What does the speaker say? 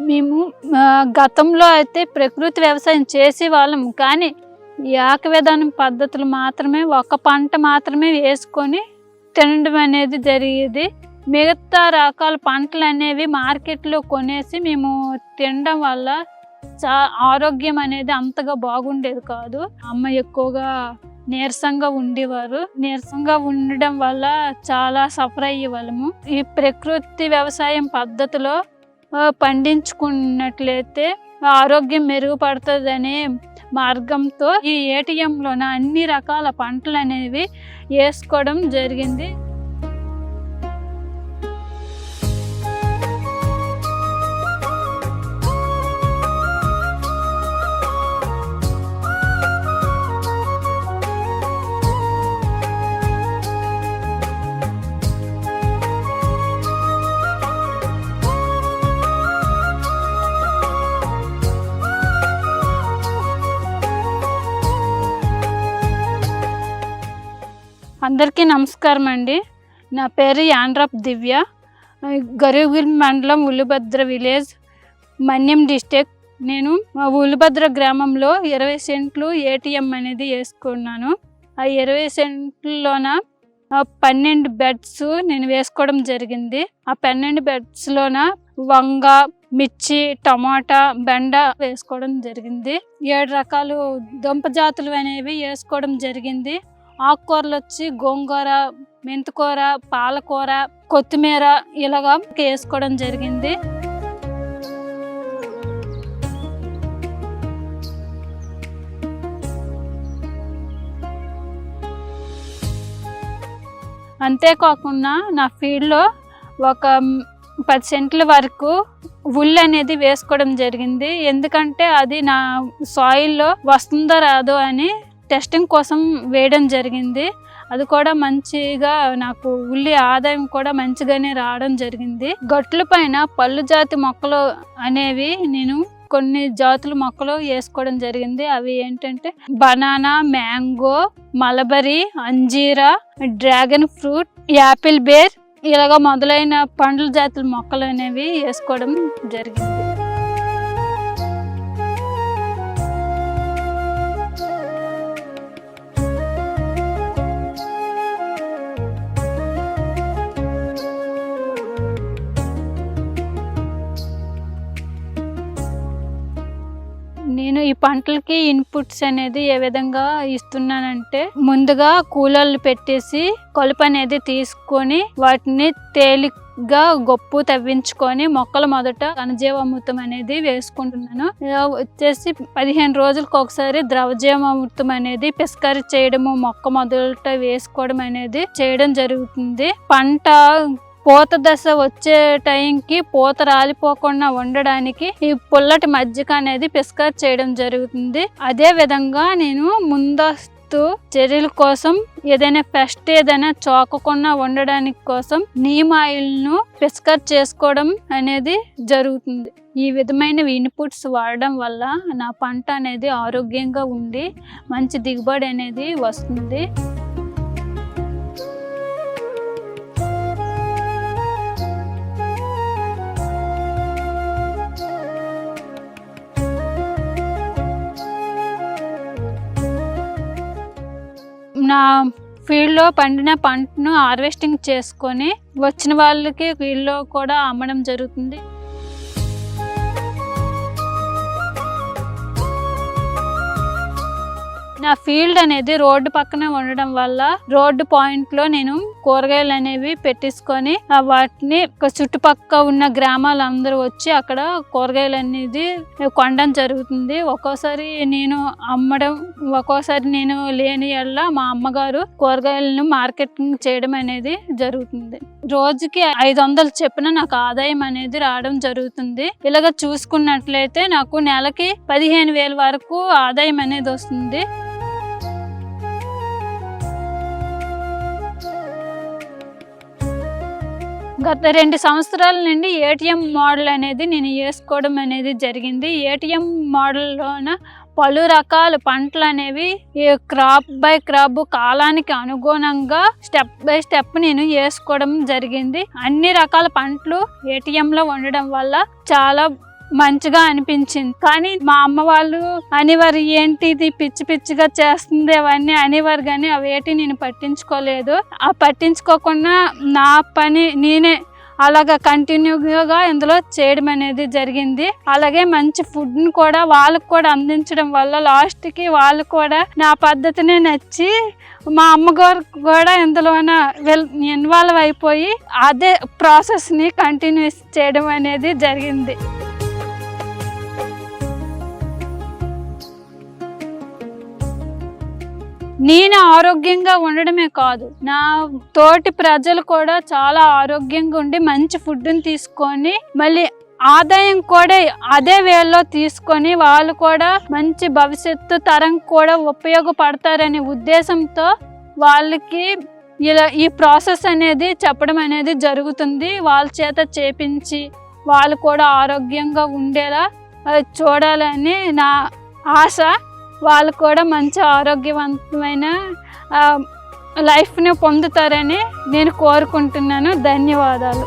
మేము గతంలో అయితే ప్రకృతి వ్యవసాయం చేసేవాళ్ళం, కానీ ఈ ఆక విధానం పద్ధతులు మాత్రమే ఒక పంట మాత్రమే వేసుకొని తినడం అనేది జరిగేది. మిగతా రకాల పంటలు అనేవి మార్కెట్లో కొనేసి మేము తినడం వల్ల ఆరోగ్యం అనేది అంతగా బాగుండేది కాదు. అమ్మ ఎక్కువగా నీరసంగా ఉండేవారు. నీరసంగా ఉండడం వల్ల చాలా సఫర్ అయ్యేవాళ్ళము. ఈ ప్రకృతి వ్యవసాయం పద్ధతిలో పండించుకున్నట్లయితే ఆరోగ్యం మెరుగుపడుతుందనే మార్గంతో ఈ ఏటీఎంలోన అన్ని రకాల పంటలు అనేవి వేసుకోవడం జరిగింది. అందరికీ నమస్కారం అండి. నా పేరు యాండ్రప్ దివ్య. గరిగిరి మండలం ఉల్లిభద్ర విలేజ్, మన్యం డిస్ట్రిక్ట్. నేను ఉల్లిభద్ర గ్రామంలో 20 సెంట్లు ఏటీఎం అనేది వేసుకున్నాను. ఆ 20 సెంట్లలోన 12 బెడ్స్ నేను వేసుకోవడం జరిగింది. ఆ 12 బెడ్స్లోన వంగ, మిర్చి, టమాటా, బెండ వేసుకోవడం జరిగింది. 7 రకాలు దుంప జాతులు అనేవి వేసుకోవడం జరిగింది. ఆకుకూరలు వచ్చి గోంగూర, మెంతికూర, పాలకూర, కొత్తిమీర ఇలాగా వేసుకోవడం జరిగింది. అంతేకాకుండా నా ఫీల్డ్లో ఒక 10 సెంట్ల వరకు ఉల్లి అనేది వేసుకోవడం జరిగింది. ఎందుకంటే అది నా సాయిల్లో వస్తుందో రాదో అని టెస్టింగ్ కోసం వేయడం జరిగింది. అది కూడా మంచిగా నాకు ఉల్లి ఆదాయం కూడా మంచిగానే రావడం జరిగింది. గట్ల పైన పళ్ళు జాతి మొక్కలు అనేవి నేను కొన్ని జాతుల మొక్కలు వేసుకోవడం జరిగింది. అవి ఏంటంటే బనానా, మ్యాంగో, మలబరీ, అంజీరా, డ్రాగన్ ఫ్రూట్, యాపిల్ బేర్ ఇలాగ మొదలైన పండ్ల జాతుల మొక్కలు అనేవి వేసుకోవడం జరిగింది. నేను ఈ పంటలకి ఇన్పుట్స్ అనేది ఏ విధంగా ఇస్తున్నానంటే, ముందుగా కూలర్లు పెట్టేసి కలుపు అనేది తీసుకొని వాటిని తేలిగ్గా గొప్పు తవ్వించుకొని మొక్కలు మొదట ఘనజీవామృతం అనేది వేసుకుంటున్నాను. వచ్చేసి 15 రోజులకు ఒకసారి ద్రవజీవామృతం అనేది పిస్కారీ చేయడము, మొక్క మొదట వేసుకోవడం అనేది చేయడం జరుగుతుంది. పంట పూత దశ వచ్చే టైంకి పూత రాలిపోకుండా ఉండడానికి ఈ పుల్లటి మజ్జిగ అనేది పిస్కారీ చేయడం జరుగుతుంది. అదే విధంగా నేను ముందస్తు చర్యల కోసం ఏదైనా పెస్ట్ ఏదైనా చోకకుండా ఉండడానికి కోసం నీమ్ ఆయిల్ను పిస్కారీ చేసుకోవడం అనేది జరుగుతుంది. ఈ విధమైన ఇన్పుట్స్ వాడడం వల్ల నా పంట అనేది ఆరోగ్యంగా ఉండి మంచి దిగుబడి అనేది వస్తుంది. నా ఫీల్డ్లో పండిన పంటను హార్వెస్టింగ్ చేసుకొని వచ్చిన వాళ్ళకి ఫీల్డ్లో కూడా అమ్మడం జరుగుతుంది. నా ఫీల్డ్ అనేది రోడ్డు పక్కన ఉండడం వల్ల రోడ్డు పాయింట్ లో నేను కూరగాయలు అనేవి పెట్టించుకొని వాటిని చుట్టుపక్కల ఉన్న గ్రామాలందరూ వచ్చి అక్కడ కూరగాయలు అనేది కొనడం జరుగుతుంది. ఒక్కోసారి నేను అమ్మడం, ఒక్కోసారి నేను లేని యెడల మా అమ్మగారు కూరగాయలను మార్కెటింగ్ చేయడం అనేది జరుగుతుంది. రోజుకి 500 చొప్పున నాకు ఆదాయం అనేది రావడం జరుగుతుంది. ఇలాగ చూసుకున్నట్లయితే నాకు నెలకి 15,000 వరకు ఆదాయం అనేది వస్తుంది. గత 2 సంవత్సరాల నుండి ఏటీఎం మోడల్ అనేది నేను వేసుకోవడం అనేది జరిగింది. ఏటీఎం మోడల్లోన పలు రకాల పంటలు అనేవి క్రాప్ బై క్రాప్ కాలానికి అనుగుణంగా స్టెప్ బై స్టెప్ నేను వేసుకోవడం జరిగింది. అన్ని రకాల పంటలు ఏటీఎంలో ఉండడం వల్ల చాలా మంచిగా అనిపించింది. కానీ మా అమ్మ వాళ్ళు అనేవారు, ఏంటి ఇది పిచ్చి పిచ్చిగా చేస్తుంది అవన్నీ అనేవారు, కానీ అవేటి నేను పట్టించుకోలేదు. ఆ పట్టించుకోకుండా నా పని నేనే అలాగా కంటిన్యూగా ఇందులో చేయడం అనేది జరిగింది. అలాగే మంచి ఫుడ్ని కూడా వాళ్ళకు కూడా అందించడం వల్ల లాస్ట్కి వాళ్ళు కూడా నా పద్ధతిని నచ్చి మా అమ్మగారు కూడా ఇందులోన ఇన్వాల్వ్ అయిపోయి అదే ప్రాసెస్ని కంటిన్యూ చేయడం అనేది జరిగింది. నేను ఆరోగ్యంగా ఉండడమే కాదు, నా తోటి ప్రజలు కూడా చాలా ఆరోగ్యంగా ఉండి మంచి ఫుడ్ని తీసుకొని మళ్ళీ ఆదాయం కూడా అదే వేలో తీసుకొని వాళ్ళు కూడా మంచి భవిష్యత్తు తరం కూడా ఉపయోగపడతారనే ఉద్దేశంతో వాళ్ళకి ఇలా ఈ ప్రాసెస్ అనేది చెప్పడం అనేది జరుగుతుంది. వాళ్ళ చేత చేపించి వాళ్ళు కూడా ఆరోగ్యంగా ఉండేలా చూడాలని నా ఆశ. వాళ్ళు కూడా మంచి ఆరోగ్యవంతమైన లైఫ్ని పొందుతారని నేను కోరుకుంటున్నాను. ధన్యవాదాలు.